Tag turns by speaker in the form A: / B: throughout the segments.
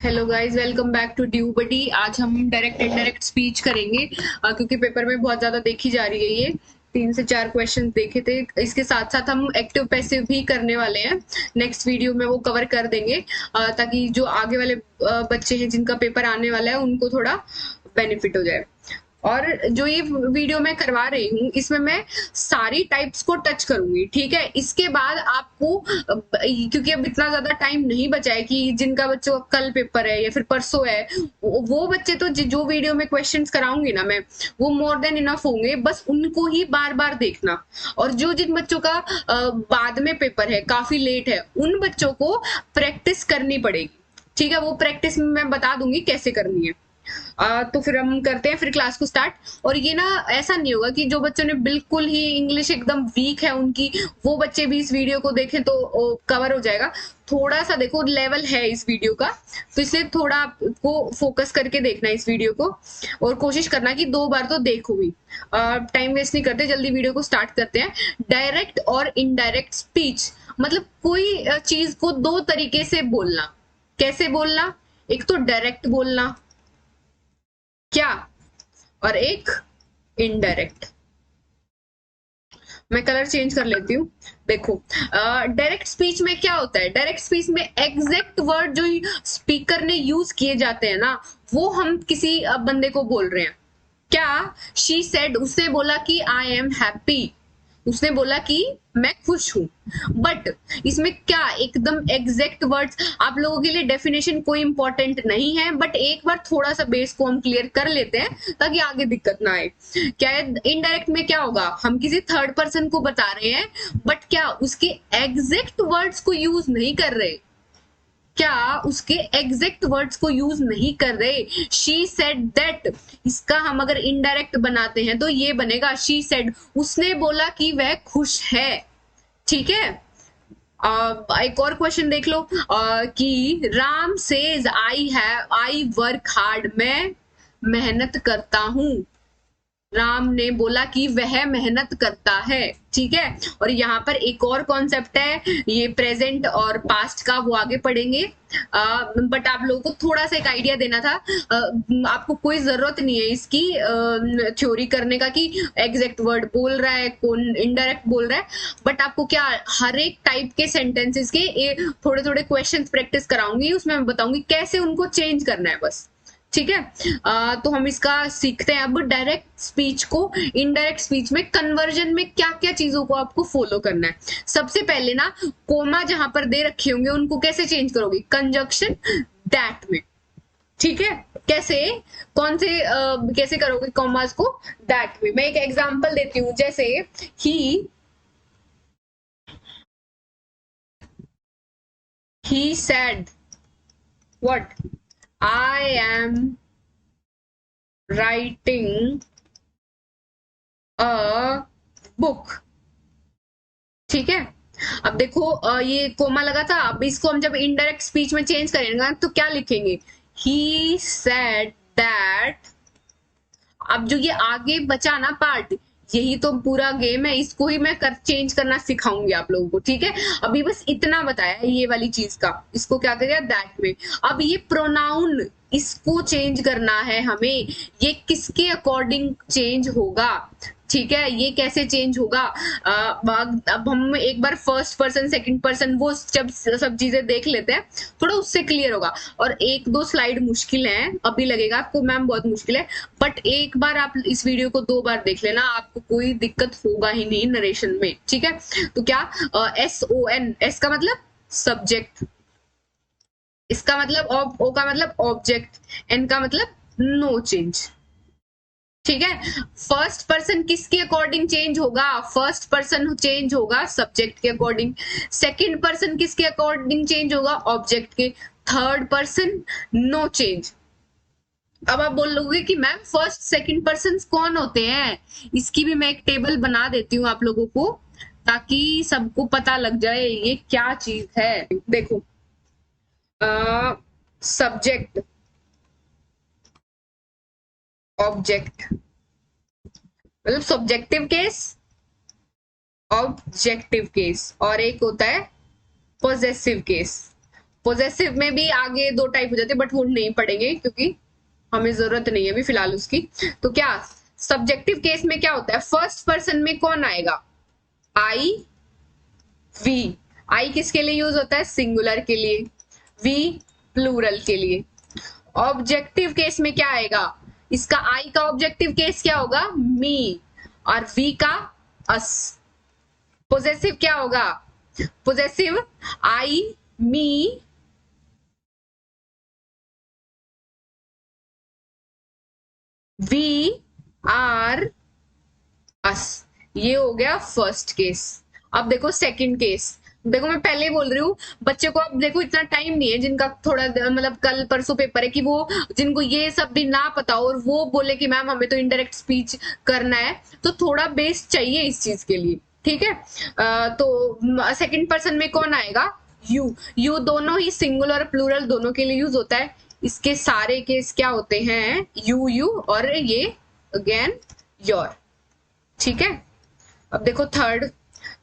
A: Hello guys, welcome back to due buddy. आज हम direct indirect speech करेंगे क्योंकि पेपर में बहुत ज्यादा देखी जा रही है। ये 3 से 4 क्वेश्चन देखे थे। इसके साथ साथ हम एक्टिव पैसिव भी करने वाले हैं। नेक्स्ट वीडियो में वो कवर कर देंगे ताकि जो आगे वाले बच्चे हैं जिनका पेपर आने वाला है उनको थोड़ा बेनिफिट हो जाए। और जो ये वीडियो मैं करवा रही हूँ इसमें मैं सारी टाइप्स को टच करूंगी, ठीक है। इसके बाद आपको क्योंकि अब इतना ज्यादा टाइम नहीं बचा है कि जिनका बच्चों का कल पेपर है या फिर परसों है वो बच्चे तो जो वीडियो में क्वेश्चंस कराऊंगी ना मैं, वो मोर देन इनफ होंगे। बस उनको ही बार बार देखना। और जो जिन बच्चों का बाद में पेपर है, काफी लेट है, उन बच्चों को प्रैक्टिस करनी पड़ेगी, ठीक है। वो प्रैक्टिस मैं बता दूंगी कैसे करनी है। तो फिर हम करते हैं फिर क्लास को स्टार्ट। और ये ना ऐसा नहीं होगा कि जो बच्चों ने बिल्कुल ही इंग्लिश एकदम वीक है उनकी, वो बच्चे भी इस वीडियो को देखें तो कवर हो जाएगा। थोड़ा सा देखो लेवल है इस वीडियो का, तो इसलिए थोड़ा आपको फोकस करके देखना है इस वीडियो को। और कोशिश करना कि 2 बार तो देखो भी। टाइम वेस्ट नहीं करते, जल्दी वीडियो को स्टार्ट करते हैं। डायरेक्ट और इनडायरेक्ट स्पीच मतलब कोई चीज को 2 तरीके से बोलना। कैसे बोलना? एक तो डायरेक्ट बोलना, क्या, और एक इनडायरेक्ट। मैं कलर चेंज कर लेती हूँ। देखो, डायरेक्ट स्पीच में क्या होता है? डायरेक्ट स्पीच में एग्जैक्ट वर्ड जो स्पीकर ने यूज किए जाते हैं ना, वो हम किसी बंदे को बोल रहे हैं। क्या? शी सेड, उसने बोला कि आई एम हैप्पी, उसने बोला कि मैं खुश हूं। बट इसमें क्या एकदम एग्जैक्ट वर्ड्स आप लोगों के लिए डेफिनेशन कोई इंपॉर्टेंट नहीं है, बट एक बार थोड़ा सा बेस को हम क्लियर कर लेते हैं ताकि आगे दिक्कत ना आए। क्या है इनडायरेक्ट में? क्या होगा, हम किसी थर्ड पर्सन को बता रहे हैं बट क्या उसके एग्जैक्ट वर्ड्स को यूज नहीं कर रहे। क्या उसके एग्जैक्ट वर्ड्स को यूज नहीं कर रहे। शी सेड दैट, इसका हम अगर इनडायरेक्ट बनाते हैं तो ये बनेगा शी सेड, उसने बोला कि वह खुश है, ठीक है। एक और क्वेश्चन देख लो कि Ram says I work hard, मैं मेहनत करता हूं। राम ने बोला कि वह मेहनत करता है, ठीक है। और यहाँ पर एक और कॉन्सेप्ट है, ये प्रेजेंट और पास्ट का, वो आगे पढ़ेंगे। बट आप लोगों को थोड़ा सा एक आइडिया देना था। आपको कोई जरूरत नहीं है इसकी थ्योरी करने का कि एग्जैक्ट वर्ड बोल रहा है कौन, इनडायरेक्ट बोल रहा है। बट आपको क्या हर एक टाइप के सेंटेंसेस के थोड़े थोड़े क्वेश्चंस प्रैक्टिस कराऊंगी, उसमें मैं बताऊंगी कैसे उनको चेंज करना है, बस, ठीक है। तो हम इसका सीखते हैं अब डायरेक्ट स्पीच को इनडायरेक्ट स्पीच में कन्वर्जन में क्या क्या चीजों को आपको फॉलो करना है। सबसे पहले ना, कोमा जहां पर दे रखे होंगे उनको कैसे चेंज करोगे? कंजक्शन दैट में, ठीक है। कैसे, कौन से कैसे करोगे कॉमास को? दैट में। मैं एक एग्जांपल देती हूँ, जैसे he said what, I am writing a book, ठीक है। अब देखो ये कोमा लगा था, अब इसको हम जब इनडायरेक्ट स्पीच में चेंज करेंगे तो क्या लिखेंगे? ही सेड दैट। अब जो ये आगे बचा ना पार्ट, यही तो पूरा गेम है, इसको ही मैं चेंज करना सिखाऊंगी आप लोगों को, ठीक है। अभी बस इतना बताया है ये वाली चीज का, इसको क्या करेगा दैट में। अब ये प्रोनाउन, इसको चेंज करना है हमें। ये किसके अकॉर्डिंग चेंज होगा, ठीक है। ये कैसे चेंज होगा? अब हम एक बार फर्स्ट पर्सन सेकंड पर्सन वो जब सब चीजें देख लेते हैं थोड़ा उससे क्लियर होगा। और 1-2 स्लाइड मुश्किल है, अभी लगेगा आपको मैम बहुत मुश्किल है, बट एक बार आप इस वीडियो को 2 बार देख लेना, आपको कोई दिक्कत होगा ही नहीं नरेशन में, ठीक है। तो क्या, SON, एस का मतलब सब्जेक्ट, इसका मतलब ओ का मतलब ऑब्जेक्ट, एन का मतलब नो चेंज, ठीक है। फर्स्ट पर्सन किसके अकॉर्डिंग चेंज होगा? फर्स्ट पर्सन चेंज होगा सब्जेक्ट के अकॉर्डिंग। सेकंड पर्सन किसके अकॉर्डिंग चेंज होगा? ऑब्जेक्ट के। Third person no change. अब आप बोल लोगे कि मैम फर्स्ट सेकंड पर्सन कौन होते हैं? इसकी भी मैं एक टेबल बना देती हूँ आप लोगों को ताकि सबको पता लग जाए ये क्या चीज है। देखो, सब्जेक्ट, ऑब्जेक्ट, मतलब सब्जेक्टिव केस, ऑब्जेक्टिव केस, और एक होता है पॉजेसिव केस। पोजेसिव में भी आगे दो टाइप हो जाते हैं, बट वो नहीं पढ़ेंगे क्योंकि हमें जरूरत नहीं है अभी फिलहाल उसकी। तो क्या सब्जेक्टिव केस में क्या होता है, फर्स्ट पर्सन में कौन आएगा, आई वी। आई किसके लिए यूज होता है, सिंगुलर के लिए, वी प्लूरल के लिए। ऑब्जेक्टिव केस में क्या आएगा, इसका आई का ऑब्जेक्टिव केस क्या होगा, मी, और वी का अस। पोजेसिव क्या होगा, possessive I me we our us. ये हो गया फर्स्ट केस। अब देखो सेकंड केस। देखो मैं पहले ही बोल रही हूँ बच्चे को, अब देखो इतना टाइम नहीं है जिनका थोड़ा मतलब कल परसों पेपर है कि वो जिनको ये सब भी ना पता हो और वो बोले कि मैम हमें तो इनडायरेक्ट स्पीच करना है, तो थोड़ा बेस चाहिए इस चीज के लिए, ठीक है। तो सेकंड पर्सन में कौन आएगा, यू। यू दोनों ही सिंगुलर और प्लूरल दोनों के लिए यूज होता है। इसके सारे केस क्या होते हैं, यू यू, और ये अगेन योर, ठीक है। अब देखो थर्ड,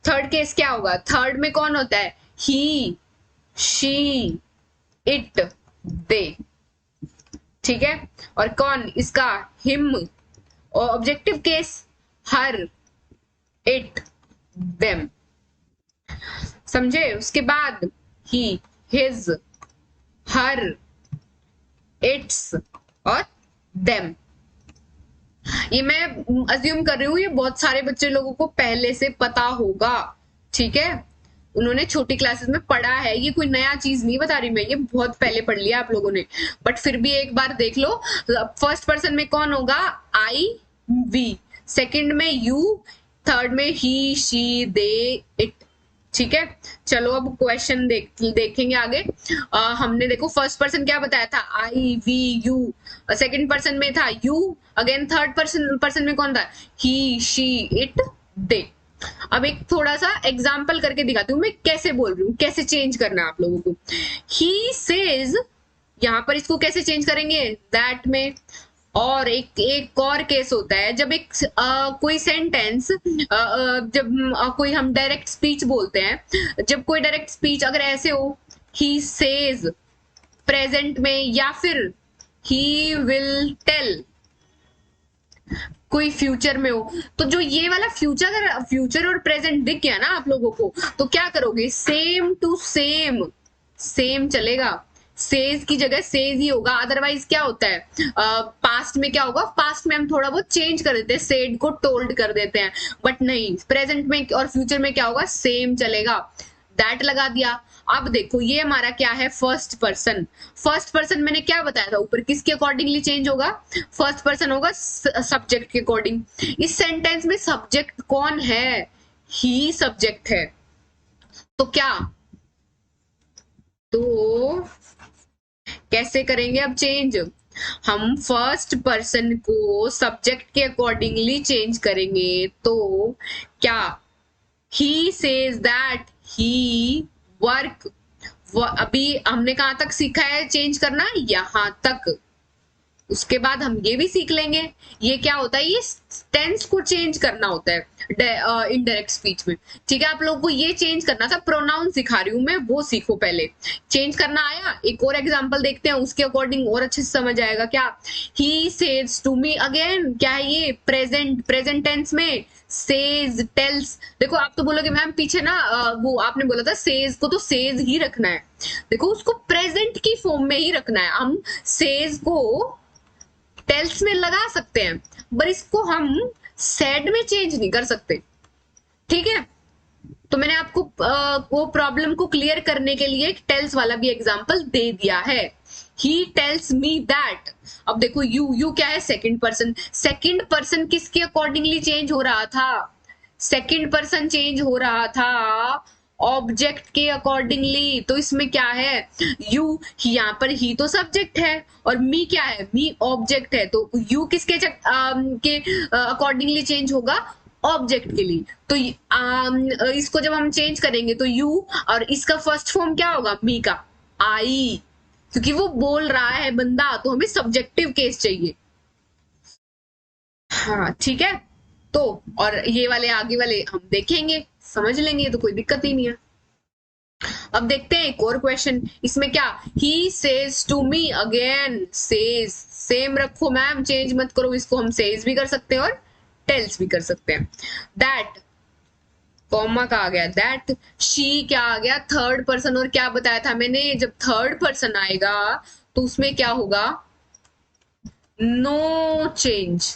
A: थर्ड केस क्या होगा, थर्ड में कौन होता है, ही शी इट दे, ठीक है। और कौन इसका, हिम। और objective case her it them, समझे। उसके बाद ही हिज हर इट्स और देम। ये मैं अज्यूम कर रही हूँ ये बहुत सारे बच्चे लोगों को पहले से पता होगा, ठीक है। उन्होंने छोटी क्लासेस में पढ़ा है, ये कोई नया चीज नहीं बता रही मैं, ये बहुत पहले पढ़ लिया आप लोगों ने, बट फिर भी एक बार देख लो। फर्स्ट पर्सन में कौन होगा, आई वी, सेकंड में यू, थर्ड में ही शी दे इट, ठीक है। चलो अब क्वेश्चन देखेंगे आगे। हमने देखो फर्स्ट पर्सन क्या बताया था, आई वी यू, सेकंड पर्सन में था यू, अगेन थर्ड पर्सन में कौन था, ही शी इट दे। अब एक थोड़ा सा एग्जाम्पल करके दिखाती हूँ मैं कैसे बोल रही हूँ, कैसे चेंज करना है आप लोगों को। ही सेज, यहां पर इसको कैसे चेंज करेंगे, दैट में। और एक और केस होता है जब एक कोई सेंटेंस, जब कोई हम डायरेक्ट स्पीच बोलते हैं, जब कोई डायरेक्ट स्पीच अगर ऐसे हो, ही सेज प्रेजेंट में, या फिर ही विल टेल कोई फ्यूचर में हो, तो जो ये वाला फ्यूचर और प्रेजेंट दिख गया ना आप लोगों को, तो क्या करोगे, सेम टू सेम, सेम चलेगा। सेज की जगह सेज ही होगा। अदरवाइज क्या होता है, पास्ट में क्या होगा, पास्ट में हम थोड़ा बहुत चेंज कर देते हैं, सेड को टोल्ड कर देते हैं, बट नहीं, प्रेजेंट में और फ्यूचर में क्या होगा, सेम चलेगा। दैट लगा दिया। अब देखो ये हमारा क्या है, फर्स्ट पर्सन। फर्स्ट पर्सन मैंने क्या बताया था ऊपर, किसके अकॉर्डिंगली चेंज होगा, फर्स्ट पर्सन होगा सब्जेक्ट के अकॉर्डिंग। इस सेंटेंस में सब्जेक्ट कौन है, ही सब्जेक्ट है। तो क्या, तो कैसे करेंगे अब चेंज, हम फर्स्ट पर्सन को सब्जेक्ट के अकॉर्डिंगली चेंज करेंगे। तो क्या, he says that he work, अभी हमने कहां तक सीखा है चेंज करना, यहां तक। उसके बाद हम ये भी सीख लेंगे, ये क्या होता है, ये टेंस को चेंज करना होता है इनडायरेक्ट स्पीच में, ठीक है। आप लोगों को ये चेंज करना था, प्रोनाउन सिखा रही हूं मैं, वो सीखो पहले। चेंज करना आया, एक और एग्जांपल देखते हैं, उसके अकॉर्डिंग और अच्छे से समझ आएगा। क्या, he says to me, again क्या है ये, प्रेजेंट टेंस में सेज टेल्स। देखो आप तो बोलोगे मैम पीछे ना वो आपने बोला था सेज को, तो सेज ही रखना है। देखो उसको प्रेजेंट की फॉर्म में ही रखना है। हम सेज को टेल्स में लगा सकते हैं, पर इसको हम सेड में चेंज नहीं कर सकते, ठीक है। तो मैंने आपको वो प्रॉब्लम को क्लियर करने के लिए टेल्स वाला भी एग्जांपल दे दिया है। He tells me that. अब देखो यू क्या है, सेकंड पर्सन। सेकंड पर्सन किसके अकॉर्डिंगली चेंज हो रहा था, सेकंड पर्सन चेंज हो रहा था ऑब्जेक्ट के अकॉर्डिंगली। तो इसमें क्या है, यू, यहाँ पर ही तो सब्जेक्ट है और मी क्या है, मी ऑब्जेक्ट है। तो यू किसके के अकॉर्डिंगली चेंज होगा, ऑब्जेक्ट के लिए। तो इसको जब हम चेंज करेंगे तो यू, और इसका फर्स्ट फॉर्म क्या होगा, मी का आई, क्योंकि वो बोल रहा है बंदा, तो हमें सब्जेक्टिव केस चाहिए। हाँ ठीक है। तो और ये वाले आगे वाले हम देखेंगे, समझ लेंगे, तो कोई दिक्कत ही नहीं है। अब देखते हैं एक और क्वेश्चन, इसमें क्या, he says to me again, says same रखो मैम, चेंज मत करो इसको, हम सेज भी कर सकते हैं और टेल्स भी कर सकते हैं। दैट, कॉमा का आ गया दैट, शी क्या आ गया थर्ड पर्सन, और क्या बताया था मैंने, जब थर्ड पर्सन आएगा तो उसमें क्या होगा, नो चेंज,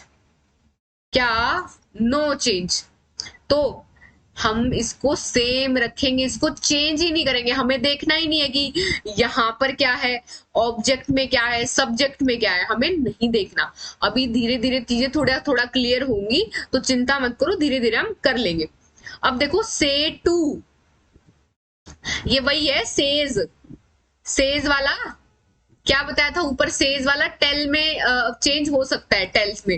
A: क्या, नो चेंज। तो हम इसको सेम रखेंगे, इसको चेंज ही नहीं करेंगे, हमें देखना ही नहीं है कि यहां पर क्या है, ऑब्जेक्ट में क्या है, सब्जेक्ट में क्या है, हमें नहीं देखना। अभी धीरे धीरे चीजें थोड़ा थोड़ा क्लियर होंगी, तो चिंता मत करो, धीरे धीरे हम कर लेंगे। अब देखो से टू, ये वही है सेज, सेज वाला क्या बताया था ऊपर, सेज वाला टेल में चेंज हो सकता है, टेल्स में।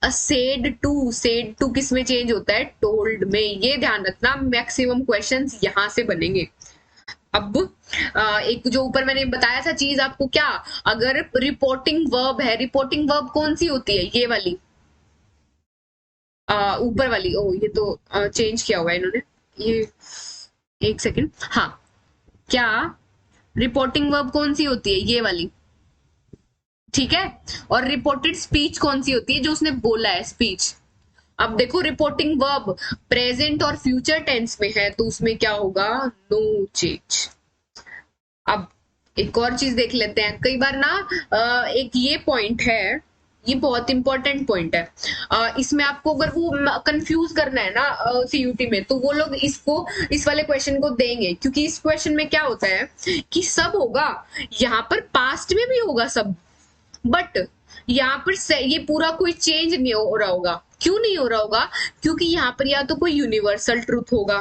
A: सेड टू किस में चेंज होता है, टोल्ड में, ये ध्यान रखना, मैक्सिमम क्वेश्चंस यहां से बनेंगे। अब एक जो ऊपर मैंने बताया था चीज आपको, क्या, अगर रिपोर्टिंग वर्ब है, रिपोर्टिंग वर्ब कौन सी होती है, ये वाली ऊपर वाली, ओ ये तो चेंज किया हुआ है इन्होंने, ये एक सेकंड, हाँ, क्या रिपोर्टिंग वर्ब कौन सी होती है, ये वाली, ठीक है। और रिपोर्टेड स्पीच कौन सी होती है, जो उसने बोला है स्पीच। अब देखो रिपोर्टिंग वर्ब प्रेजेंट और फ्यूचर टेंस में है, तो उसमें क्या होगा, नो चेंज। अब एक और चीज देख लेते हैं, कई बार ना एक ये पॉइंट है, ये बहुत इंपॉर्टेंट पॉइंट है, इसमें आपको अगर वो कंफ्यूज करना है ना सीयूटी में, तो वो लोग इसको, इस वाले क्वेश्चन को देंगे, क्योंकि इस क्वेश्चन में क्या होता है कि सब होगा, यहाँ पर पास्ट में भी होगा सब, बट यहाँ पर ये पूरा कोई चेंज नहीं हो रहा होगा। क्यों नहीं हो रहा होगा, क्योंकि यहाँ पर या तो कोई यूनिवर्सल ट्रूथ होगा,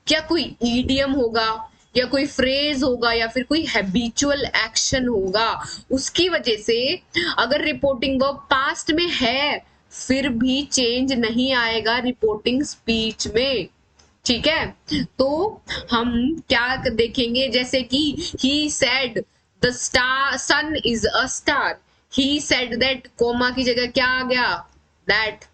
A: क्या कोई ईडियम होगा, या कोई फ्रेज होगा, या फिर कोई हैबिचुअल एक्शन होगा, उसकी वजह से अगर रिपोर्टिंग वर्ब पास्ट में है फिर भी चेंज नहीं आएगा रिपोर्टिंग स्पीच में, ठीक है। तो हम क्या देखेंगे, जैसे कि he said the star sun is a star, he said that, comma की जगह क्या आ गया, दैट,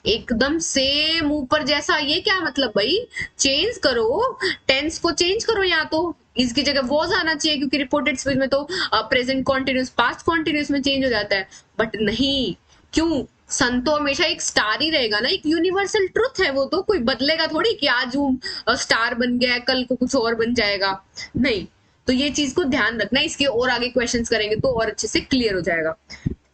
A: एकदम सेम ऊपर जैसा, ये क्या मतलब भाई, चेंज करो, टेंस को चेंज करो, यहाँ तो इसकी जगह वॉज आना चाहिए, क्योंकि रिपोर्टेड स्पीच में तो प्रेजेंट कॉन्टिन्यूस पास्ट कॉन्टिन्यूस में चेंज हो जाता है, बट नहीं, क्यों, सन तो हमेशा एक स्टार ही रहेगा ना, एक यूनिवर्सल ट्रुथ है, वो तो कोई बदलेगा थोड़ी कि आज वो स्टार बन गया है कल को कुछ और बन जाएगा, नहीं। तो ये चीज को ध्यान रखना, इसके और आगे क्वेश्चंस करेंगे तो और अच्छे से क्लियर हो जाएगा।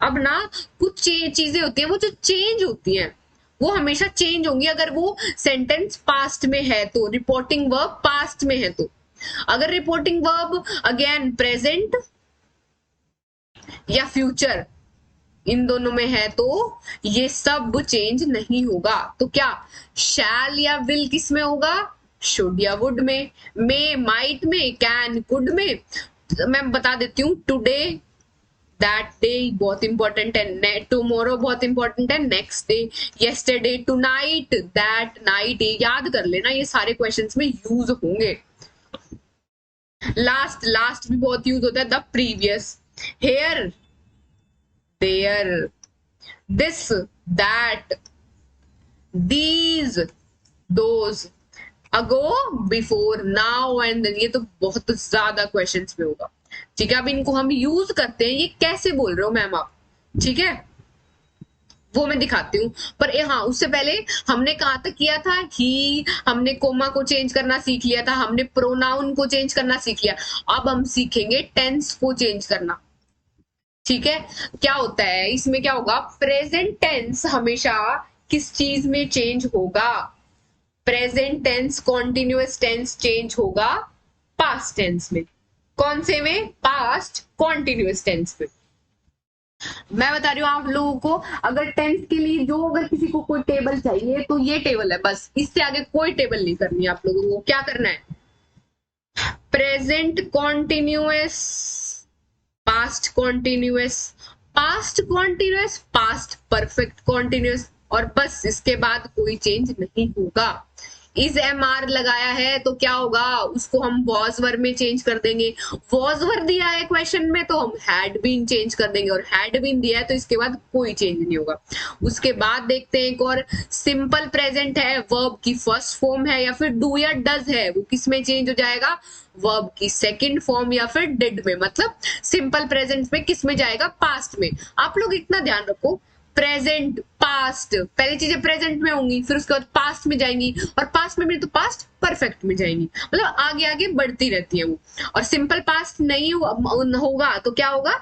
A: अब ना कुछ चीजें होती हैं वो जो चेंज होती हैं, वो हमेशा चेंज होंगी अगर वो सेंटेंस पास्ट में है, तो रिपोर्टिंग वर्ब पास्ट में है, तो अगर रिपोर्टिंग वर्ब अगेन प्रेजेंट या फ्यूचर इन दोनों में है तो ये सब चेंज नहीं होगा। तो क्या शैल या विल किस में होगा, शुड या वुड में, मे माइट में, कैन कुड में। मैं बता देती हूँ, टुडे, दैट डे बहुत इंपॉर्टेंट है, टुमारो बहुत इंपॉर्टेंट है, next day, yesterday, tonight, that night, याद कर लेना, ये सारे क्वेश्चंस में यूज होंगे। लास्ट, लास्ट भी बहुत यूज होता है, the previous, here, there, this, that, these, those, ago, before, now and then, ये तो बहुत ज्यादा क्वेश्चंस में होगा, ठीक है। अब इनको हम यूज करते हैं, ये कैसे बोल रहे हो मैम आप, ठीक है, वो मैं दिखाती हूँ। पर हाँ, उससे पहले हमने कहाँ तक किया था, ही, हमने कोमा को चेंज करना सीख लिया था, हमने प्रोनाउन को चेंज करना सीख लिया, अब हम सीखेंगे टेंस को चेंज करना, ठीक है। क्या होता है इसमें, क्या होगा, प्रेजेंट टेंस हमेशा किस चीज में चेंज होगा, present tense continuous tense change होगा पास्ट टेंस में, कौन से में, पास्ट कॉन्टिन्यूअस टेंस में। मैं बता रही हूँ आप लोगों को, अगर टेंस के लिए जो, अगर किसी को कोई टेबल चाहिए तो ये टेबल है, बस इससे आगे कोई टेबल नहीं करनी है आप लोगों को। क्या करना है, present continuous, past continuous, past continuous, past perfect continuous, और बस इसके बाद कोई चेंज नहीं होगा। इज एम आर लगाया है तो क्या होगा, उसको हम वॉज वर्ब में चेंज कर देंगे। वॉज वर्ब दिया है क्वेश्चन में तो हम हैड बीन चेंज कर देंगे, और हैड बीन दिया है तो इसके बाद कोई चेंज नहीं होगा। उसके बाद देखते हैं एक और, सिंपल प्रेजेंट है, वर्ब की फर्स्ट फॉर्म है या फिर डू या डज है, वो किस में चेंज हो जाएगा, वर्ब की सेकंड फॉर्म या फिर डिड में। मतलब सिंपल प्रेजेंट में किस में जाएगा, पास्ट में। आप लोग इतना ध्यान रखो, प्रेजेंट पास्ट, पहली चीजें प्रेजेंट में होंगी, फिर उसके बाद पास्ट में जाएंगी, और पास्ट में भी तो पास्ट परफेक्ट में जाएंगी, मतलब आगे आगे बढ़ती रहती है वो। और सिंपल पास्ट नहीं होगा तो क्या होगा,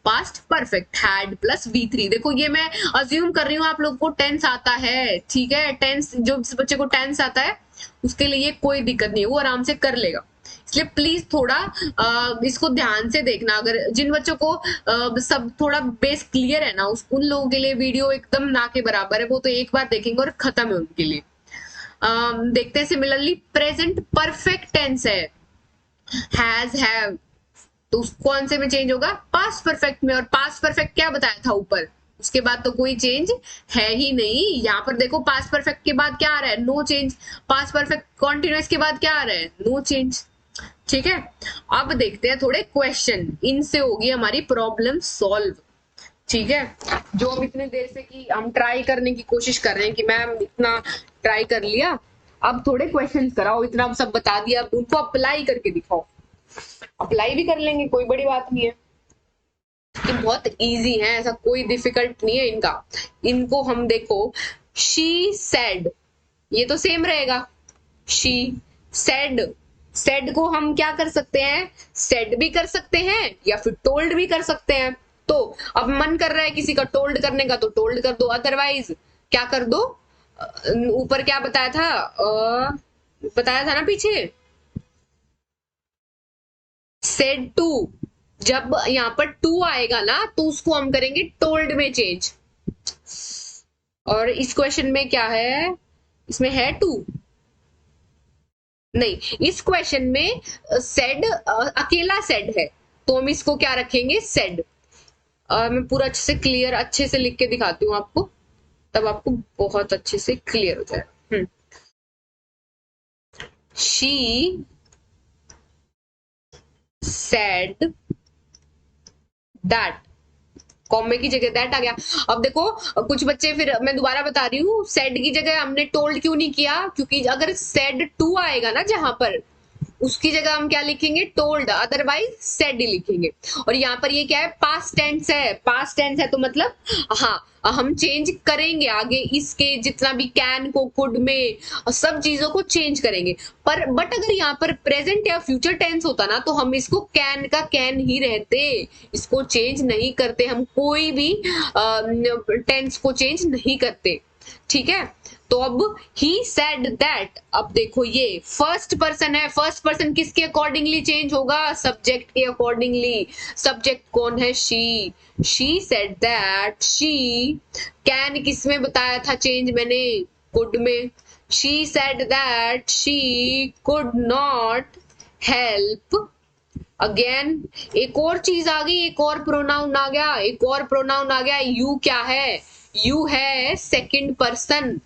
A: past perfect, had plus V3। देखो ये मैं अज्यूम कर रही हूँ आप लोगों को टेंस आता है, ठीक है, टेंस जो बच्चे को टेंस आता है उसके लिए कोई दिक्कत नहीं है, वो आराम से कर लेगा। इसलिए प्लीज थोड़ा इसको ध्यान से देखना। अगर जिन बच्चों को सब थोड़ा बेस क्लियर है ना, उन लोगों के लिए वीडियो एकदम ना के बराबर है, वो तो एक बार देखेंगे और खत्म है उनके लिए। देखते हैं सिमिलरली प्रेजेंट परफेक्ट टेंस है, हैज हैव, तो कौन से में चेंज होगा, पास्ट परफेक्ट में। और पास्ट परफेक्ट क्या बताया था ऊपर, उसके बाद तो कोई चेंज है ही नहीं। यहाँ पर देखो पास्ट परफेक्ट के बाद क्या आ रहा है, no change. Past perfect continuous के बाद क्या आ रहा है, नो चेंज। ठीक है, अब देखते हैं थोड़े क्वेश्चन, इनसे होगी हमारी प्रॉब्लम सॉल्व। ठीक है, जो हम इतने देर से कि हम ट्राई करने की कोशिश कर रहे हैं कि मैम इतना ट्राई कर लिया, अब थोड़े क्वेश्चन कराओ, इतना सब बता दिया, अब उनको अप्लाई करके दिखाओ। अप्लाई भी कर लेंगे, कोई बड़ी बात नहीं है, कि बहुत इजी है, ऐसा कोई डिफिकल्ट नहीं है इनका। इनको हम देखो, शी सेड, ये तो सेम रहेगा, शी सेड। सेड को हम क्या कर सकते हैं, सेड भी कर सकते हैं या फिर टोल्ड भी कर सकते हैं। तो अब मन कर रहा है किसी का टोल्ड करने का तो टोल्ड कर दो, अदरवाइज क्या कर दो, ऊपर क्या बताया था, बताया था ना पीछे, सेड टू। जब यहाँ पर टू आएगा ना तो उसको हम करेंगे टोल्ड में चेंज। और इस क्वेश्चन में क्या है, इसमें है टू नहीं, इस क्वेश्चन में सेड अकेला सेड है, तो हम इसको क्या रखेंगे, सेड। मैं पूरा अच्छे से क्लियर अच्छे से लिख के दिखाती हूँ आपको, तब आपको बहुत अच्छे से क्लियर हो जाए। शी सेड दैट, कॉमे की जगह दैट आ गया। अब देखो कुछ बच्चे, फिर मैं दोबारा बता रही हूँ, सेड की जगह हमने टोल्ड क्यों नहीं किया, क्योंकि अगर सेड टू आएगा ना जहां पर, उसकी जगह हम क्या लिखेंगे, टोल्ड, अदरवाइज सेड ही लिखेंगे। और यहाँ पर ये क्या है, पास्ट टेंस है, पास्ट टेंस है तो मतलब हाँ हम चेंज करेंगे आगे इसके जितना भी कैन को कुड में सब चीजों को चेंज करेंगे। पर बट अगर यहाँ पर प्रेजेंट या फ्यूचर टेंस होता ना तो हम इसको कैन का कैन ही रहते, इसको चेंज नहीं करते, हम कोई भी टेंस को चेंज नहीं करते। ठीक है, तो अब ही सेड दैट, अब देखो ये फर्स्ट पर्सन है, फर्स्ट पर्सन किसके अकॉर्डिंगली चेंज होगा, सब्जेक्ट के अकॉर्डिंगली। सब्जेक्ट कौन है, she said that she, can किस में बताया था चेंज मैंने, कुड में। She said that she could not help. Again एक और चीज आ गई, एक और प्रोनाउन आ गया, एक और प्रोनाउन आ गया। यू क्या है, यू है सेकंड पर्सन,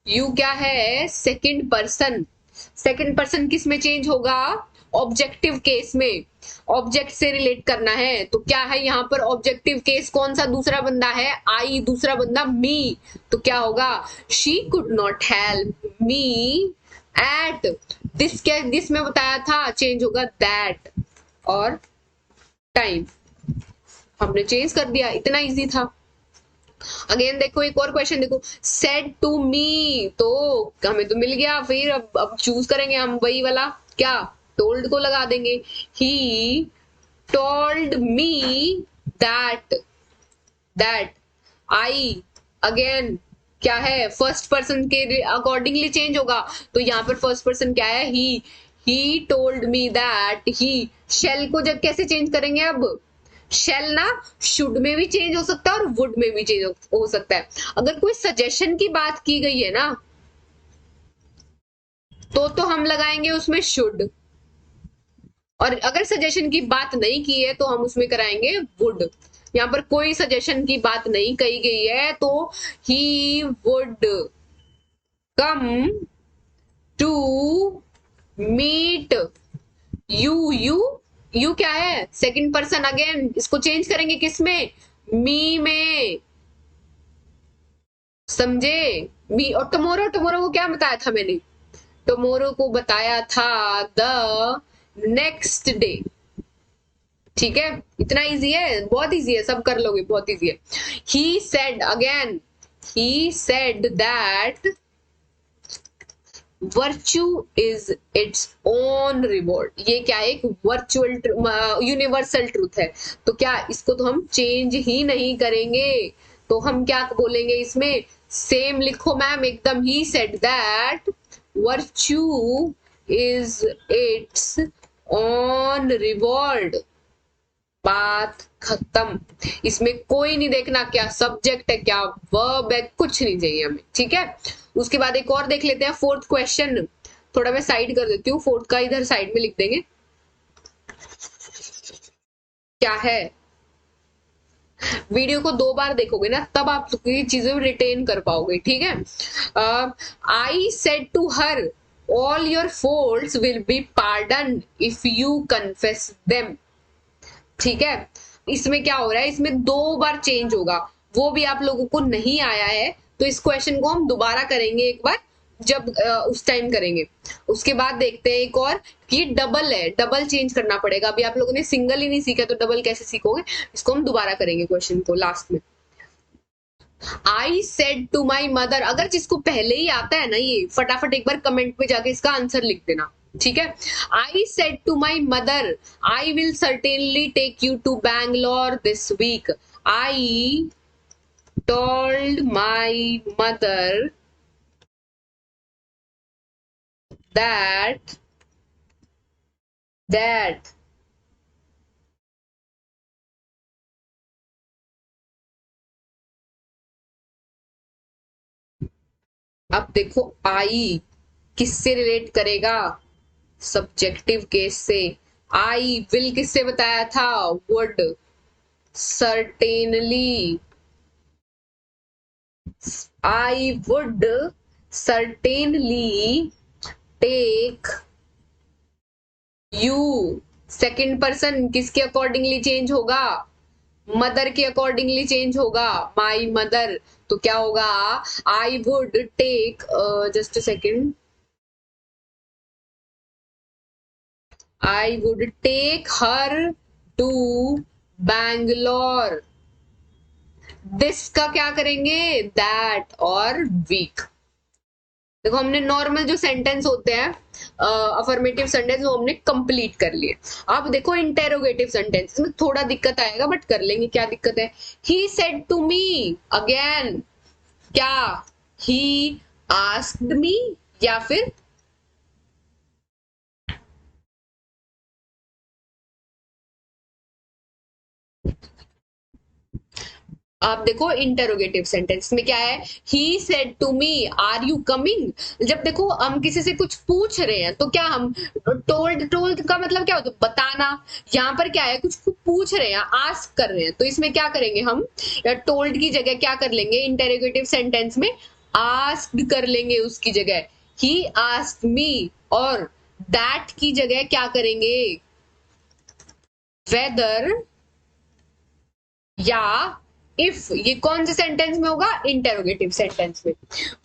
A: यू क्या है, सेकंड पर्सन। सेकंड पर्सन किस में चेंज होगा, ऑब्जेक्टिव केस में। ऑब्जेक्ट से रिलेट करना है तो क्या है यहाँ पर ऑब्जेक्टिव केस, कौन सा दूसरा बंदा है, आई, दूसरा बंदा मी, तो क्या होगा, she could not help me at this, क्या दिस में बताया था, चेंज होगा दैट और टाइम, हमने चेंज कर दिया, इतना इजी था। अगेन देखो एक और क्वेश्चन देखो, सेड टू मी, तो हमें तो मिल गया, फिर अब चूज करेंगे हम वही वाला, क्या, टोल्ड को लगा देंगे। He told me that, that I, again क्या है, फर्स्ट पर्सन के अकॉर्डिंगली चेंज होगा, तो यहाँ पर फर्स्ट पर्सन क्या है, he told me that he. Shall को जब कैसे चेंज करेंगे, अब शेल ना शुड में भी चेंज हो सकता है और वुड में भी चेंज हो सकता है। अगर कोई सजेशन की बात की गई है ना तो हम लगाएंगे उसमें शुड, और अगर सजेशन की बात नहीं की है तो हम उसमें कराएंगे वुड। यहाँ पर कोई सजेशन की बात नहीं कही गई है तो he would come to meet you. You क्या है? Second person. अगेन इसको चेंज करेंगे किस में? मी में, समझे? मी। और टुमारो, टुमारो को क्या बताया था मैंने? टुमारो को बताया था द नेक्स्ट डे। ठीक है, इतना इजी है, बहुत इजी है, सब कर लोगे, बहुत इजी है। He said, again he said that virtue is its own reward. ये क्या है? एक वर्चुअल यूनिवर्सल ट्रूथ है। तो क्या इसको तो हम चेंज ही नहीं करेंगे, तो हम क्या बोलेंगे इसमें? सेम लिखो मैम एकदम। ही said that virtue is its own reward. बात खत्म। इसमें कोई नहीं देखना क्या सब्जेक्ट है, क्या वर्ब है, कुछ नहीं चाहिए हमें। ठीक है, उसके बाद एक और देख लेते हैं, फोर्थ क्वेश्चन। थोड़ा मैं साइड कर देती हूँ, फोर्थ का इधर साइड में लिख देंगे। क्या है? वीडियो को 2 बार देखोगे ना, तब आप ये चीजें रिटेन कर पाओगे। ठीक है, I said to her all your faults will be pardon if you confess them. ठीक है, इसमें क्या हो रहा है? इसमें 2 बार चेंज होगा, वो भी आप लोगों को नहीं आया है, तो इस क्वेश्चन को हम दोबारा करेंगे एक बार, जब उस टाइम करेंगे। उसके बाद देखते हैं एक और, ये डबल है, डबल चेंज करना पड़ेगा। अभी आप लोगों ने सिंगल ही नहीं सीखा, तो डबल कैसे सीखोगे? इसको हम दोबारा करेंगे क्वेश्चन को लास्ट में। I said to my mother. अगर जिसको पहले ही आता है ना, ये फटाफट एक बार कमेंट में जाके इसका आंसर लिख देना। ठीक है, I said to my mother I will certainly take you to Bangalore this week. I told my mother that that अब देखो, आई किससे रिलेट करेगा? सब्जेक्टिव केस से। आई विल किससे बताया था? Would. Certainly, I would certainly take you. Second person किसके accordingly change होगा? मदर के अकॉर्डिंगली चेंज होगा, माई मदर। तो क्या होगा? I would take, just a second, I would take her to Bangalore. This का क्या करेंगे? दैट और वीक। देखो, हमने नॉर्मल जो सेंटेंस होते हैं अफर्मेटिव सेंटेंस, वो हमने कंप्लीट कर लिए। अब देखो इंटेरोगेटिव सेंटेंस, इसमें थोड़ा दिक्कत आएगा, बट कर लेंगे। क्या दिक्कत है? He said to me. Again क्या? ही आस्क्ड मी, या फिर आप देखो इंटरोगेटिव सेंटेंस में क्या है? He said to me are you coming. जब देखो हम किसी से कुछ पूछ रहे हैं, तो क्या हम टोल्ड, टोल्ड का मतलब क्या होता है? बताना। यहाँ पर क्या है? कुछ पूछ रहे हैं, आस्क कर रहे हैं, तो इसमें क्या करेंगे हम? टोल्ड की जगह क्या कर लेंगे? इंटरोगेटिव सेंटेंस में आस्क्ड कर लेंगे उसकी जगह। ही आस्क्ड मी। और दैट की जगह क्या करेंगे? वेदर या इफ। ये कौन से सेंटेंस में होगा? इंटेरोगेटिव सेंटेंस में।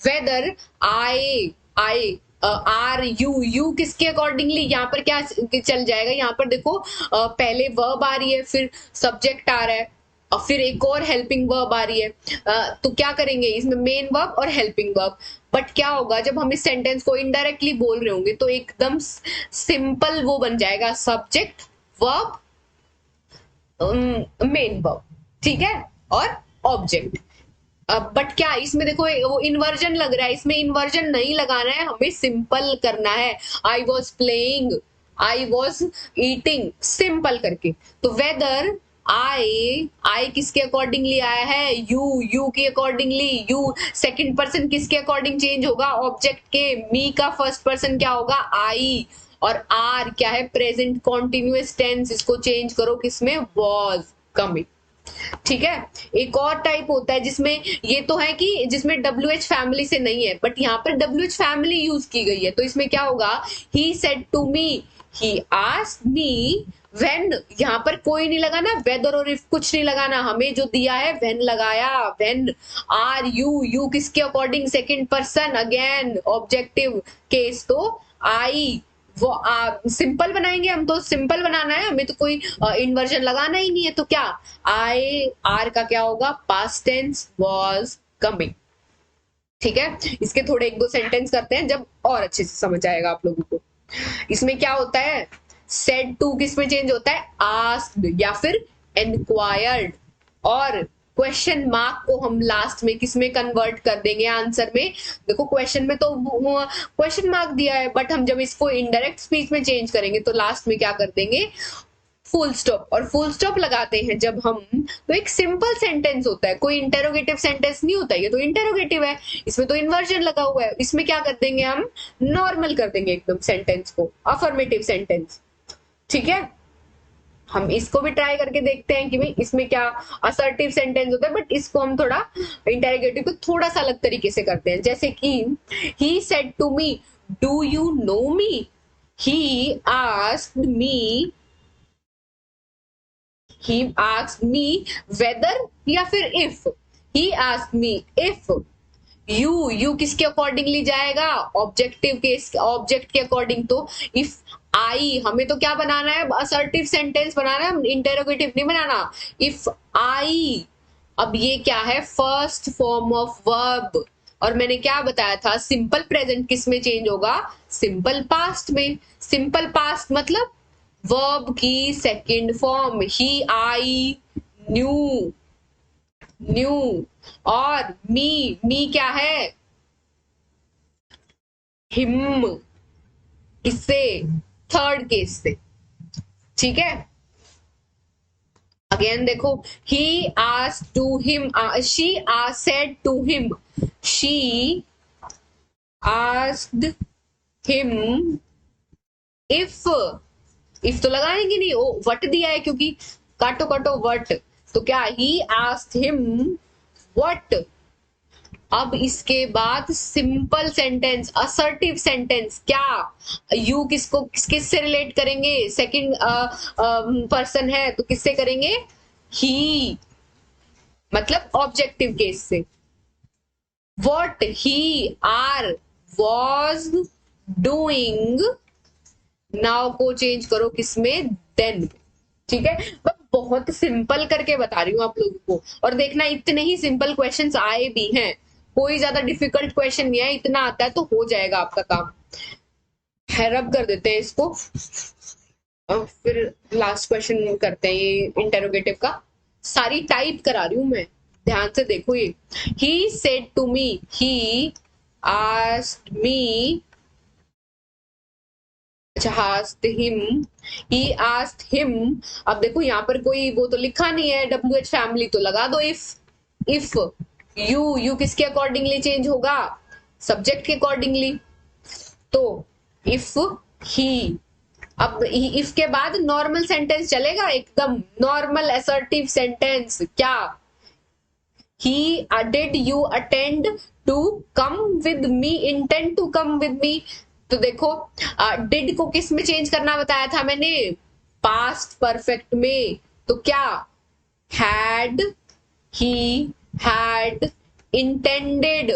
A: Whether I R you. You किसके अकॉर्डिंगली? यहाँ पर क्या चल जाएगा? यहाँ पर देखो, पहले वर्ब आ रही है, फिर सब्जेक्ट आ रहा है, और फिर एक और हेल्पिंग वर्ब आ रही है। तो क्या करेंगे इसमें? मेन वर्ब और हेल्पिंग वर्ब। बट क्या होगा जब हम इस सेंटेंस को इनडायरेक्टली बोल रहे होंगे? तो एकदम सिंपल वो बन जाएगा, सब्जेक्ट, वर्ब, मेन वर्ब। ठीक है, और ऑब्जेक्ट। बट क्या इसमें देखो वो इन्वर्जन लग रहा है, इसमें इन्वर्जन नहीं लगाना है, हमें सिंपल करना है। I was playing, I was eating, simple करके। तो वेदर आई किसके अकॉर्डिंगली आया है? यू के अकॉर्डिंगली। यू सेकंड पर्सन किसके अकॉर्डिंग चेंज होगा? ऑब्जेक्ट के। मी का फर्स्ट पर्सन क्या होगा? आई। और आर क्या है? प्रेजेंट कॉन्टिन्यूअस टेंस, इसको चेंज करो किसमें? Was coming. ठीक है। एक और टाइप होता है जिसमें ये तो है कि जिसमें WH फैमिली से नहीं है, बट यहाँ पर WH फैमिली यूज की गई है, तो इसमें क्या होगा, he said to me, he asked me when, यहाँ पर कोई नहीं लगाना, वेदर और इफ कुछ नहीं लगाना, हमें जो दिया है व्हेन लगाया, व्हेन आर यू, यू किसके according, second person, again objective case तो आई, वो सिंपल बनाएंगे, हम तो सिंपल बनाना है, हमें तो कोई इन्वर्जन लगाना ही नहीं है, तो क्या आई आर का क्या होगा, पास्ट टेंस वाज कमिंग। ठीक है, इसके थोड़े एक दो सेंटेंस करते हैं जब और अच्छे से समझ आएगा आप लोगों को। इसमें क्या होता है, सेड टू किस में चेंज होता है, आस्क्ड या फिर एनक्वायर्ड, और क्वेश्चन मार्क को हम लास्ट में किस में कन्वर्ट कर देंगे आंसर में। देखो क्वेश्चन में तो क्वेश्चन मार्क दिया है, बट हम जब इसको इनडायरेक्ट स्पीच में चेंज करेंगे तो लास्ट में क्या कर देंगे, फुल स्टॉप। और फुल स्टॉप लगाते हैं जब हम, तो एक सिंपल सेंटेंस होता है, कोई इंटेरोगेटिव सेंटेंस नहीं होता, ये तो इंटेरोगेटिव है, इसमें तो इन्वर्जन लगा हुआ है, इसमें क्या कर देंगे हम, नॉर्मल कर देंगे एकदम सेंटेंस को, अफर्मेटिव सेंटेंस। ठीक है, हम इसको भी ट्राई करके देखते हैं कि भाई इसमें क्या असर्टिव सेंटेंस होता है, बट इसको हम थोड़ा इंटेरोगेटिव को थोड़ा सा अलग तरीके से करते हैं। जैसे कि he said to me, do you know me, he asked me, he asked me whether या फिर if, he asked me if, you किसके अकॉर्डिंगली जाएगा, ऑब्जेक्टिव के, ऑब्जेक्ट के अकॉर्डिंग, तो इफ आई, हमें तो क्या बनाना है, असर्टिव सेंटेंस बनाना है, इंटेरोगेटिव नहीं बनाना, इफ आई, अब ये क्या है, फर्स्ट फॉर्म ऑफ वर्ब, और मैंने क्या बताया था, सिंपल प्रेजेंट किस में चेंज होगा, सिंपल पास्ट में। सिंपल पास्ट मतलब वर्ब की second form, he I knew, new, और मी क्या है, हिम, इससे थर्ड केस से। ठीक है, अगेन देखो, he asked to him, she said to him, she asked him if, if तो लगाएंगे नहीं, ओ वट दिया है क्योंकि काटो काटो वट, तो क्या ही आस्क्ड हिम वट। अब इसके बाद सिंपल सेंटेंस, असर्टिव सेंटेंस, क्या यू किसको किससे रिलेट करेंगे, सेकंड पर्सन है तो किससे करेंगे, ही, मतलब ऑब्जेक्टिव केस से। What he are was doing, now को चेंज करो किसमें, देन। ठीक है, मैं बहुत सिंपल करके बता रही हूँ आप लोगों को, और देखना इतने ही सिंपल क्वेश्चंस आए भी हैं, कोई ज्यादा डिफिकल्ट क्वेश्चन नहीं है, इतना आता है तो हो जाएगा आपका काम। रब कर देते हैं इसको, और फिर लास्ट क्वेश्चन करते हैं ये इंटेरोगेटिव का। सारी टाइप करा रही हूं मैं, ध्यान से देखो ये, he said to me, he asked me, asked him, he asked him। अब देखो यहाँ पर कोई वो तो लिखा नहीं है, WH फैमिली, तो लगा दो इफ यू किसके अकॉर्डिंगली चेंज होगा, सब्जेक्ट के अकॉर्डिंगली, तो इफ ही, अब इफ के बाद नॉर्मल सेंटेंस चलेगा, एकदम नॉर्मल असर्टिव सेंटेंस, क्या, he did you attend to come with me, intend to come with me, तो देखो डिड को किस में चेंज करना बताया था मैंने, पास्ट परफेक्ट में, तो क्या, हैड, ही हैड इंटेंडेड,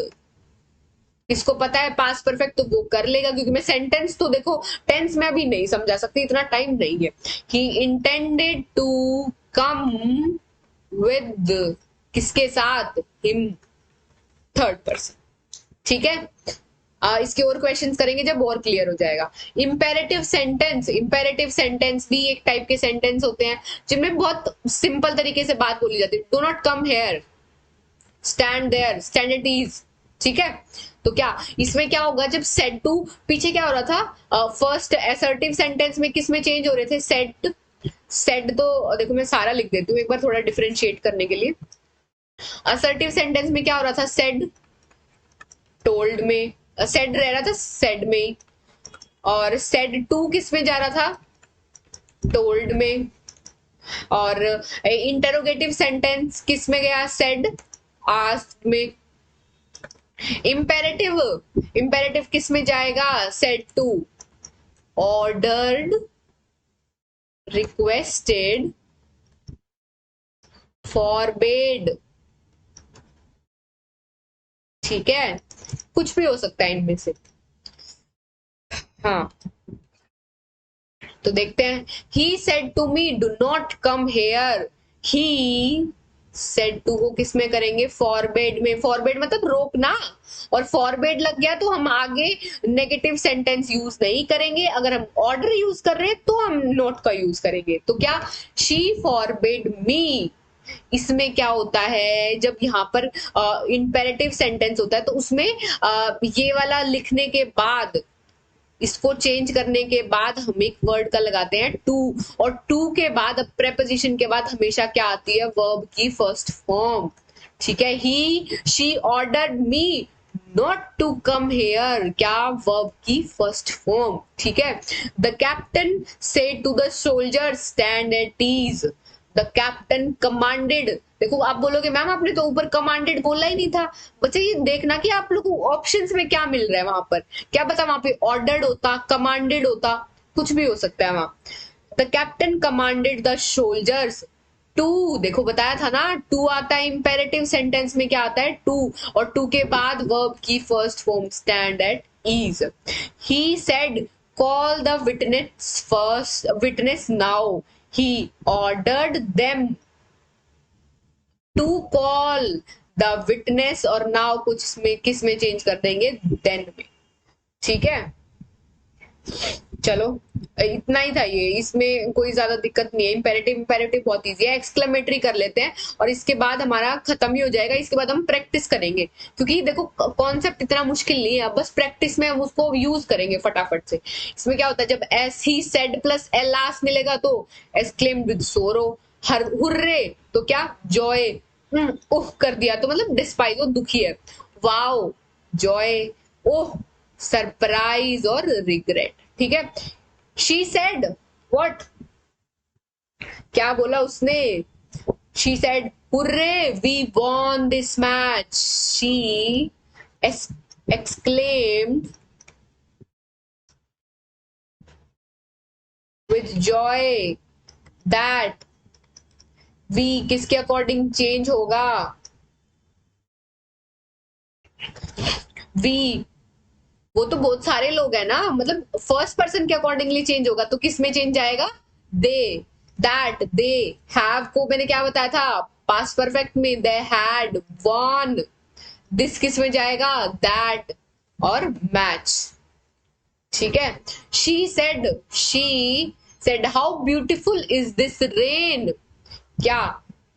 A: इसको पता है पास्ट परफेक्ट तो वो कर लेगा, क्योंकि मैं सेंटेंस तो देखो टेंस में अभी नहीं समझा सकती, इतना टाइम नहीं है। He intended to come with, किसके साथ, हिम, थर्ड पर्सन। ठीक है, इसके और क्वेश्चंस करेंगे जब और क्लियर हो जाएगा। इंपेरेटिव सेंटेंस, इंपेरेटिव सेंटेंस भी एक टाइप के सेंटेंस होते हैं जिनमें बहुत सिंपल तरीके से बात बोली जाती है, do not come here, stand there, stand at ease. ठीक है, तो क्या इसमें क्या होगा, जब सेड टू, पीछे क्या हो रहा था, फर्स्ट असर्टिव सेंटेंस में किस में चेंज हो रहे थे, सेड तो देखो मैं सारा लिख देती हूँ एक बार थोड़ा डिफरेंशिएट करने के लिए। असर्टिव सेंटेंस में क्या हो रहा था, सेड टोल्ड में, सेड रह रहा था सेड में, और सेड टू किस में जा रहा था, टोल्ड में। और इंटेरोगेटिव सेंटेंस किस में गया, सेड, आस्क्ड में। इंपेरेटिव, इंपेरेटिव किस में जाएगा, said to, ordered, requested, forbade. ठीक है, कुछ भी हो सकता है इनमें से। हाँ, तो देखते हैं। He said to me do not come here, he said to को किस में करेंगे, फॉरबेड में। फॉरबेड मतलब रोकना, और फॉरबेड लग गया तो हम आगे नेगेटिव सेंटेंस यूज नहीं करेंगे। अगर हम ऑर्डर यूज कर रहे हैं तो हम नॉट का यूज करेंगे। तो क्या, शी फॉरबेड मी। इसमें क्या होता है, जब यहाँ पर इंपेरेटिव सेंटेंस होता है तो उसमें ये वाला लिखने के बाद, इसको चेंज करने के बाद हम एक वर्ड का लगाते हैं टू, और टू के बाद, अब प्रेपोजिशन के बाद हमेशा क्या आती है, वर्ब की फर्स्ट फॉर्म। ठीक है, he she ordered me not to come here, क्या, वर्ब की फर्स्ट फॉर्म। ठीक है, the captain said to the soldier stand at ease, the captain commanded. देखो आप बोलोगे मैम आपने तो ऊपर कमांडेड बोला ही नहीं था। बच्चे ये देखना कि आप लोग को ऑप्शंस में क्या मिल रहा है वहां पर, क्या पता वहां पे ऑर्डर्ड होता, कमांडेड होता, कुछ भी हो सकता है वहां। The captain commanded the soldiers to, देखो बताया था ना, टू आता है इंपेरेटिव सेंटेंस में, क्या आता है, टू, और टू के बाद वर्ब की first form stand at ease. He said call the witness first, witness now, he ordered them to call the witness, और now कुछ में किस में चेंज कर देंगे, then में। ठीक है, चलो इतना ही था ये, इसमें कोई ज्यादा दिक्कत नहीं है। इंपेरेटिव, इंपेरेटिव बहुत इजी है। एक्सक्लेमेटरी कर लेते हैं और इसके बाद हमारा खत्म ही हो जाएगा। इसके बाद हम प्रैक्टिस करेंगे, क्योंकि देखो कॉन्सेप्ट इतना मुश्किल नहीं है, बस प्रैक्टिस में हम उसको यूज करेंगे फटाफट से। इसमें क्या होता है, जब S he said plus L last मिलेगा तो एक्सक्लेम्ड विद सोरो, हुर्रे तो क्या, जॉय, ओह कर दिया तो मतलब डिस्पाइज, वो दुखी है, वाओ जॉय, ओह सरप्राइज और रिग्रेट। ठीक है, शी सेड व्हाट, क्या बोला उसने, she said hurrah we won this match, she exclaimed with joy that, we किसके अकॉर्डिंग चेंज होगा, वी, वो तो बहुत सारे लोग हैं ना, मतलब फर्स्ट पर्सन के अकॉर्डिंगली चेंज होगा तो किस में चेंज आएगा, दे, दैट, दे हैव को मैंने क्या बताया था, पास्ट परफेक्ट में, दे हैड वॉन, दिस किस में जाएगा, दैट और मैच। ठीक है, she said how beautiful is this rain, क्या,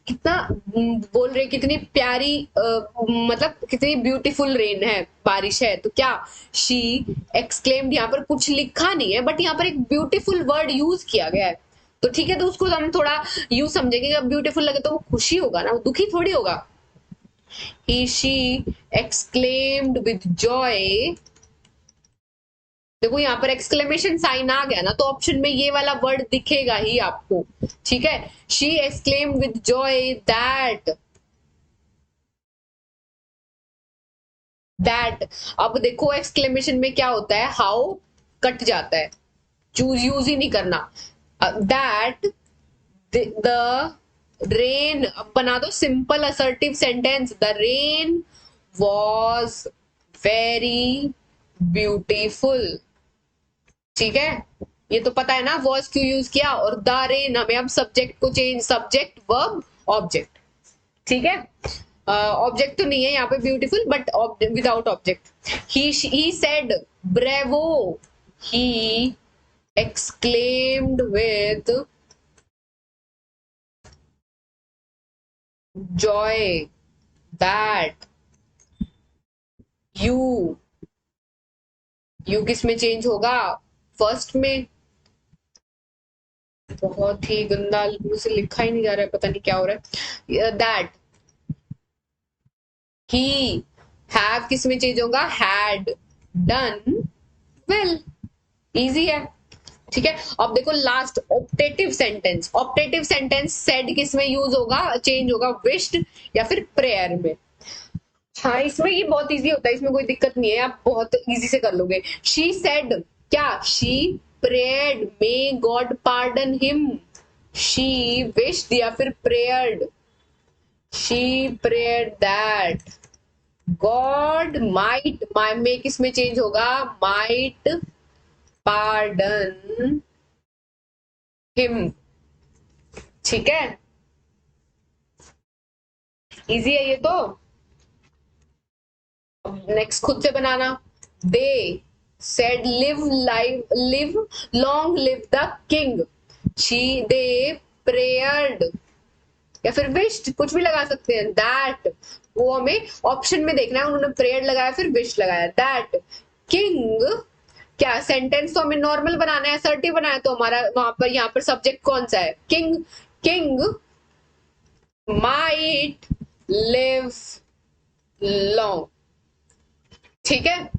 A: कितना बोल रहे, कितनी प्यारी मतलब कितनी ब्यूटीफुल रेन है, बारिश है। तो क्या, शी एक्सक्लेम्ड, यहाँ पर कुछ लिखा नहीं है बट यहाँ पर एक ब्यूटीफुल वर्ड यूज किया गया है, तो ठीक है, तो उसको हम थोड़ा यूज समझेंगे। जब ब्यूटीफुल लगे तो वो खुशी होगा ना, वो दुखी थोड़ी होगा। ही शी एक्सक्लेम्ड विद जॉय, देखो यहाँ पर एक्सक्लेमेशन साइन आ गया ना, तो ऑप्शन में ये वाला वर्ड दिखेगा ही आपको। ठीक है, she exclaimed with joy that, अब देखो एक्सक्लेमेशन में क्या होता है, हाउ कट जाता है, चूज यूज ही नहीं करना, दैट द रेन, अब बना दो simple assertive sentence, the rain was very beautiful. ठीक है, ये तो पता है ना वॉज क्यों यूज किया, और द रेन, हमें अब सब्जेक्ट को चेंज, सब्जेक्ट वर्ब ऑब्जेक्ट। ठीक है, ऑब्जेक्ट तो नहीं है यहाँ पे beautiful, but without object. He said bravo, he exclaimed with joy that you, you किस में चेंज होगा, फर्स्ट में। बहुत ही गंदा मुझसे लिखा ही नहीं जा रहा है, पता नहीं क्या हो रहा है। दैट ही, हैव किस में चेंज होगा, हैड डन वेल, इजी है। ठीक है। अब देखो last optative sentence. Optative sentence said किस में यूज होगा, चेंज होगा, विश्ड या फिर प्रेयर में। हाँ इसमें ये बहुत इजी होता है, इसमें कोई दिक्कत नहीं है, आप बहुत इजी से कर लोगे। शी सेड, क्या, she prayed may God pardon him. She wished या फिर prayed, she prayed that God might, में किस में चेंज होगा, माइट पार्डन हिम। ठीक है, इजी है ये तो। नेक्स्ट खुद से बनाना। They said live long live the king. She they prayed या फिर विश्ड, कुछ भी लगा सकते हैं। दैट, वो हमें ऑप्शन में देखना है, उन्होंने प्रेयर लगाया फिर विश लगाया। दैट किंग, क्या सेंटेंस तो हमें नॉर्मल बनाना है, असर्टिव बनाया, तो हमारा वहां पर यहाँ पर सब्जेक्ट कौन सा है, king. King might live long. ठीक है,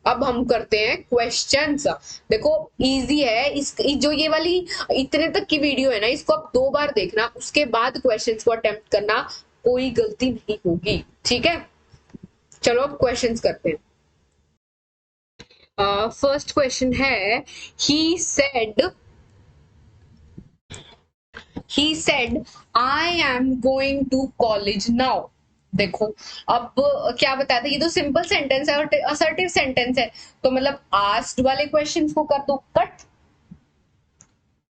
A: अब हम करते हैं क्वेश्चंस। देखो इजी है, इस जो ये वाली इतने तक की वीडियो है ना, इसको आप 2 बार देखना, उसके बाद क्वेश्चंस को अटेम्प्ट करना, कोई गलती नहीं होगी। ठीक है, चलो अब क्वेश्चंस करते हैं। फर्स्ट क्वेश्चन है, he said I am going to college now। देखो अब क्या बताया था, ये तो सिंपल सेंटेंस है और असर्टिव सेंटेंस है, तो मतलब आस्क्ड वाले क्वेश्चंस को कर दो कट।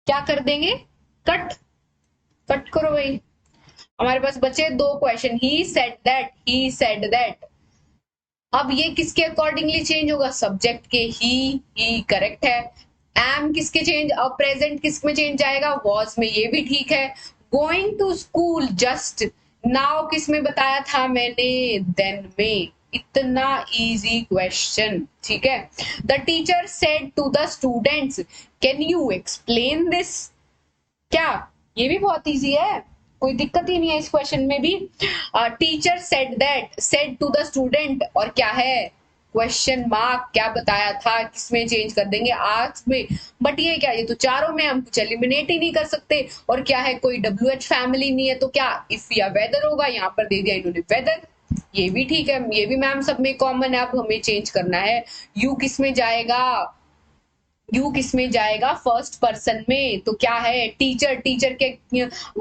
A: क्या कर देंगे, कट। कट करो भाई, हमारे पास बचे 2 क्वेश्चन। ही सेड दैट, अब ये किसके अकॉर्डिंगली चेंज होगा, सब्जेक्ट के। ही करेक्ट है। एम किसके चेंज, अब प्रेजेंट किस में चेंज आएगा, वॉज में, ये भी ठीक है। Going to school just now किस में बताया था मैंने, देन में। इतना इजी क्वेश्चन, ठीक है। The teacher said to the students can you explain this, क्या, ये भी बहुत इजी है, कोई दिक्कत ही नहीं है इस क्वेश्चन में भी। Teacher said to the student, और क्या है, क्वेश्चन मार्क, क्या बताया था, किसमें चेंज कर देंगे, आस्क में। बट ये क्या, ये तो चारों में हम कुछ एलिमिनेट ही नहीं कर सकते। और क्या है, कोई WH फैमिली नहीं है, तो क्या इफ या वेदर होगा, यहाँ पर दे दिया इन्होंने वेदर, ये भी ठीक है, ये भी मैम सब में कॉमन है। अब हमें चेंज करना है, यू किस में जाएगा, यू किस में जाएगा, फर्स्ट पर्सन में, तो क्या है, टीचर। टीचर के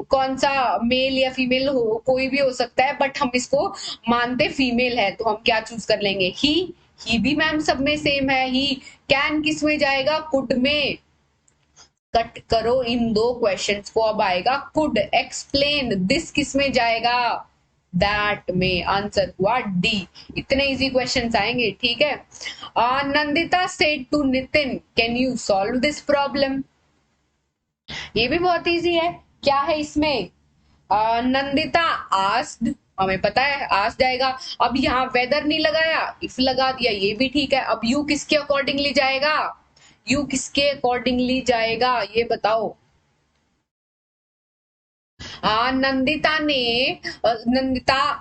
A: कौन सा, मेल या फीमेल हो, कोई भी हो सकता है, बट हम इसको मानते फीमेल है, तो हम क्या चूज कर लेंगे, ही भी मैम सब में सेम है, ही। कैन किस में जाएगा, कुड में। कट करो इन 2 क्वेश्चंस को, अब आएगा कुड। एक्सप्लेन दिस किस में जाएगा, दैट में। आंसर हुआ डी। इतने इजी क्वेश्चंस आएंगे, ठीक है। Nandita said to Nitin can you solve this problem, ये भी बहुत इजी है। क्या है इसमें, नंदिता आस्क्ड, हमें पता है आस्क्ड जाएगा। अब यहाँ वेदर नहीं लगाया, इफ लगा दिया, ये भी ठीक है। अब यू किसके अकॉर्डिंगली जाएगा, यू किसके अकॉर्डिंगली जाएगा, ये बताओ। नंदिता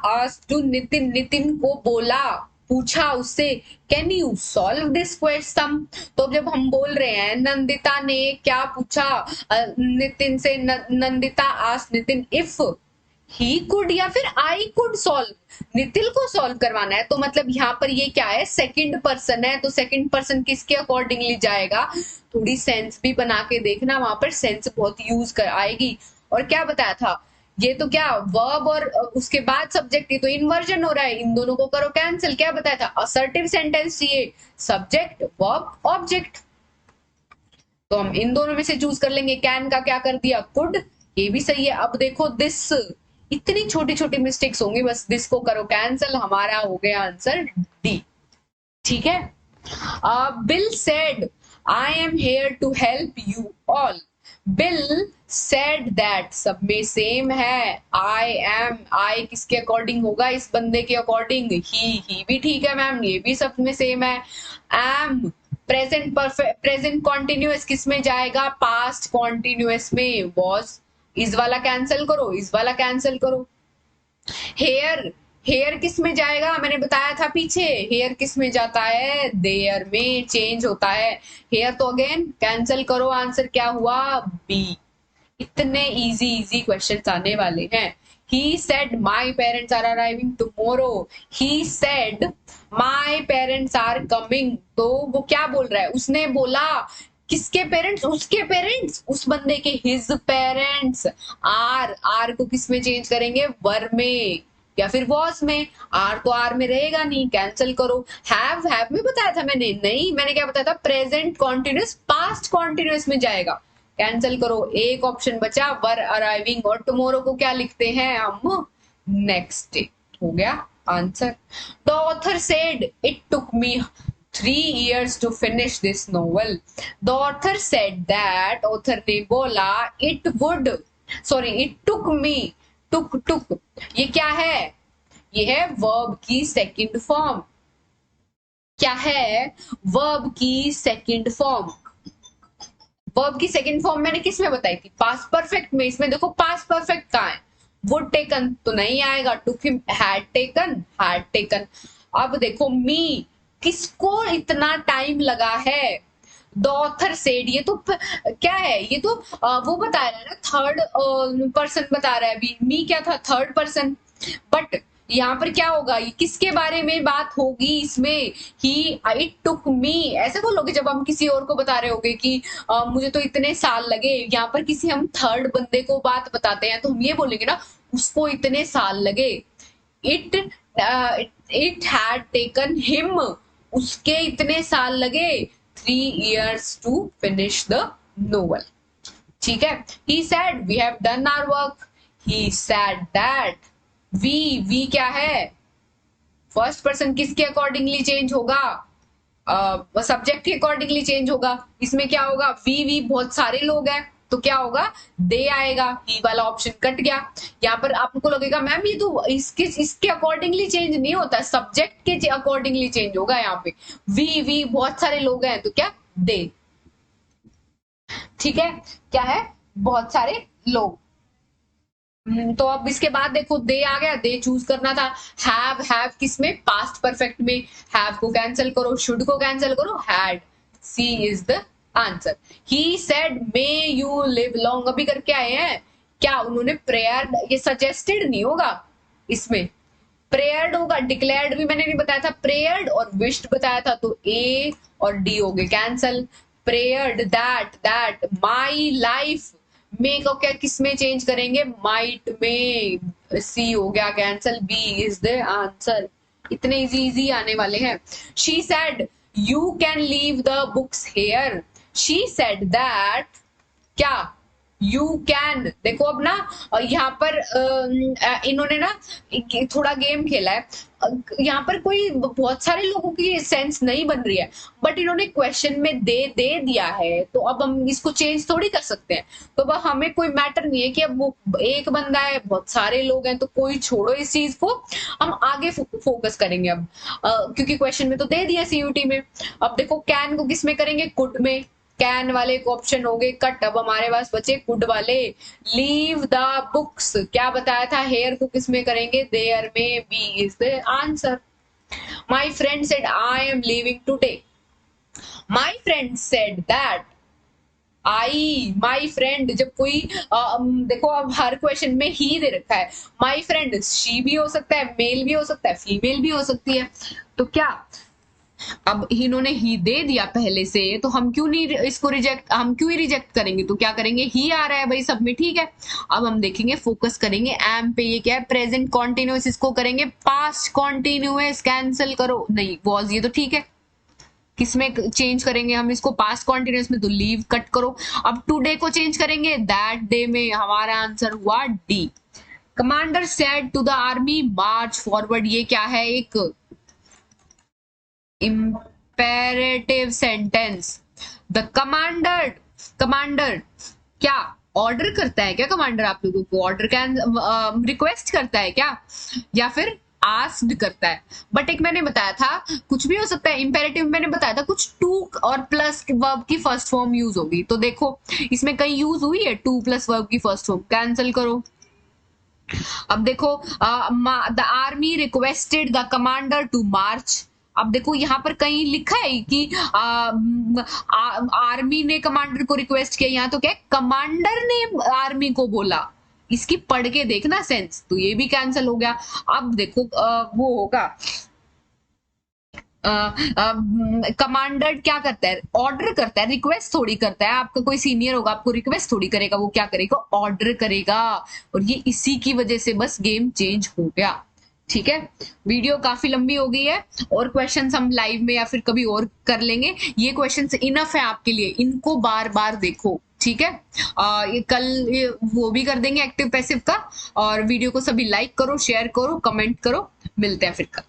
A: आस्क्ड टू नितिन, नितिन को बोला, पूछा उससे, can you solve this question. तो जब हम बोल रहे हैं नंदिता ने क्या पूछा नितिन से, Nandita asked Nitin if he could या फिर आई कुड सॉल्व, नितिन को सॉल्व करवाना है, तो मतलब यहाँ पर ये क्या है, सेकंड पर्सन है, तो सेकंड पर्सन किसके अकॉर्डिंगली जाएगा। थोड़ी सेंस भी बना के देखना, वहां पर सेंस बहुत यूज कर आएगी। और क्या बताया था, ये तो क्या वर्ब और उसके बाद सब्जेक्ट, ये तो इन्वर्जन हो रहा है, इन दोनों को करो कैंसिल। क्या बताया था, असर्टिव सेंटेंस चाहिए, सब्जेक्ट वर्ब ऑब्जेक्ट, तो हम इन दोनों में से चूज कर लेंगे। कैन का क्या कर दिया, कुड, ये भी सही है। अब देखो दिस, इतनी छोटी छोटी मिस्टेक्स होंगी, बस दिस को करो कैंसिल, हमारा हो गया आंसर डी। ठीक है। Bill said I am here to help you all, Bill said that, सब में सेम है। आई एम, आई किसके अकॉर्डिंग होगा, इस बंदे के अकॉर्डिंग, ही भी ठीक है मैम, ये भी सब में सेम है। Am present perfect, present continuous किस में जाएगा, पास्ट कॉन्टिन्यूअस में। वॉज, इस वाला कैंसिल करो, इस वाला कैंसिल करो। हेयर, हेयर किस में जाएगा, मैंने बताया था पीछे, हेयर किस में जाता है, देयर में चेंज होता है। हेयर तो अगेन कैंसिल करो, आंसर क्या हुआ, बी। इतने इजी इजी क्वेश्चंस आने वाले हैं। He said my parents are arriving tomorrow. He said my parents are coming. तो वो क्या बोल रहा है, उसने बोला किसके पेरेंट्स, उसके पेरेंट्स, उस बंदे के हिज पेरेंट्स। आर को किस में चेंज करेंगे, वर में या फिर वॉज में। आर तो आर में रहेगा नहीं, कैंसिल करो। हैव में बताया था मैंने, नहीं मैंने क्या बताया था, प्रेजेंट कॉन्टिन्यूस पास्ट कॉन्टिन्यूस में जाएगा, कैंसिल करो। एक ऑप्शन बचा, वर अराइविंग, और टुमारो को क्या लिखते हैं हम, नेक्स्ट डे। हो गया answer. The author said it took me 3 years to finish this novel. The author said that, author ने बोला, it took me, took ये क्या है, ये है वर्ब की सेकंड फॉर्म। क्या है, वर्ब की सेकंड फॉर्म। वर्ब की सेकंड फॉर्म मैंने किस में बताई थी, पास्ट परफेक्ट में। इसमें देखो पास्ट परफेक्ट कहाँ है, वुड टेकन तो नहीं आएगा, टुक हिम, हैड टेकन। अब देखो मी, किसको इतना टाइम लगा है, द ऑथर सेड, ये तो क्या है, ये तो वो बता रहा है ना, थर्ड पर्सन बता रहा है अभी, मी क्या था, थर्ड पर्सन। बट यहाँ पर क्या होगा, ये किसके बारे में बात होगी इसमें, ही इट टुक मी, ऐसे बोलोगे जब हम किसी और को बता रहे होगे कि मुझे तो इतने साल लगे। यहाँ पर किसी हम थर्ड बंदे को बात बताते हैं तो हम ये बोलेंगे ना, उसको इतने साल लगे। इट हैड टेकन हिम, उसके इतने साल लगे 3 years to finish the novel। ठीक है, he said we have done our work, he said that we क्या है, फर्स्ट पर्सन किसके अकॉर्डिंगली चेंज होगा, सब्जेक्ट के अकॉर्डिंगली चेंज होगा। इसमें क्या होगा, वी बहुत सारे लोग हैं तो क्या होगा, दे आएगा, ही वाला ऑप्शन कट गया। यहाँ पर आपको लगेगा मैम ये तो इसके अकॉर्डिंगली चेंज नहीं होता, सब्जेक्ट के अकॉर्डिंगली चेंज होगा। यहाँ पे वी बहुत सारे लोग हैं तो क्या, दे। ठीक है, क्या है, बहुत सारे लोग। तो अब इसके बाद देखो दे आ गया, दे चूज करना था। हैव किसमें, पास्ट परफेक्ट में, हैव को कैंसिल करो, शुड को कैंसिल करो, had, C is the answer. He said may you live long, अभी करके आए हैं क्या, उन्होंने प्रेयर, ये सजेस्टेड नहीं होगा, इसमें प्रेयर्ड होगा। डिक्लेयर्ड भी मैंने नहीं बताया था, प्रेयर्ड और विश्ड बताया था, तो ए और डी हो गए कैंसल। प्रेयर्ड दैट माई लाइफ, में को क्या किस में चेंज करेंगे, माइट में, सी हो गया cancel, B is the answer. इतने इजी इजी आने वाले हैं। She said you can leave the books here, she said that क्या, यू कैन। देखो अब ना यहाँ पर इन्होंने ना थोड़ा गेम खेला है, यहाँ पर कोई बहुत सारे लोगों की सेंस नहीं बन रही है, बट इन्होंने क्वेश्चन में दे दिया है तो अब हम इसको चेंज थोड़ी कर सकते हैं। तो अब हमें कोई मैटर नहीं है कि अब वो एक बंदा है बहुत सारे लोग हैं, तो कोई छोड़ो इस चीज को, हम आगे फोकस करेंगे अब, क्योंकि क्वेश्चन में तो दे दिया सीयूटी में। अब देखो कैन को किस में करेंगे, कुड में, कैन वाले को ऑप्शन हो गए कट, अब हमारे पास बचे कुड वाले। लीव द बुक्स क्या बताया था, हेयर को किस में करेंगे, देयर में, B is the answer. My friend said I am leaving today, my friend said that my friend, जब कोई देखो अब हर क्वेश्चन में ही दे रखा है, माई फ्रेंड शी भी हो सकता है, मेल भी हो सकता है, फीमेल भी हो सकती है, तो क्या अब इन्होंने ही दे दिया पहले से, तो हम क्यों नहीं इसको रिजेक्ट, हम क्यों ही रिजेक्ट करेंगे, तो क्या करेंगे, ही आ रहा है भाई सब में, ठीक है। अब हम देखेंगे, फोकस करेंगे एम पे, ये क्या है, प्रेजेंट कॉन्टिन्यूअस, इसको करेंगे पास्ट कॉन्टिन्यूअस, कैंसिल करो, नहीं वॉज, ये तो ठीक है। किसमें चेंज करेंगे हम इसको, पास्ट कॉन्टिन्यूअस में, तो लीव कट करो। अब टुडे को चेंज करेंगे दैट डे में, हमारा आंसर हुआ D. Commander said to the army march forward, ये क्या है, एक imperative sentence। the कमांडर क्या ऑर्डर करता है क्या, कमांडर आप लोगों को ऑर्डर कैन रिक्वेस्ट करता है क्या, या फिर आस्क्ड करता है। बट एक मैंने बताया था कुछ भी हो सकता है, इंपेरेटिव मैंने बताया था कुछ टू और प्लस वर्ब की फर्स्ट फॉर्म यूज होगी, तो देखो इसमें कहीं यूज हुई है टू प्लस वर्ब की फर्स्ट फॉर्म, कैंसिल करो। अब देखो the army requested the commander to march. अब देखो यहाँ पर कहीं लिखा है कि आर्मी ने कमांडर को रिक्वेस्ट किया, यहाँ तो क्या है, कमांडर ने आर्मी को बोला। इसकी पढ़ के देखना सेंस, तो ये भी कैंसिल हो गया। अब देखो वो होगा कमांडर क्या करता है, ऑर्डर करता है, रिक्वेस्ट थोड़ी करता है। आपका कोई सीनियर होगा, आपको रिक्वेस्ट थोड़ी करेगा, वो क्या करेगा, ऑर्डर करेगा। और ये इसी की वजह से बस गेम चेंज हो गया। ठीक है, वीडियो काफी लंबी हो गई है, और क्वेश्चंस हम लाइव में या फिर कभी और कर लेंगे। ये क्वेश्चंस इनफ है आपके लिए, इनको बार बार देखो। ठीक है, ये कल ये वो भी कर देंगे एक्टिव पैसिव का। और वीडियो को सभी लाइक करो, शेयर करो, कमेंट करो। मिलते हैं फिर कल।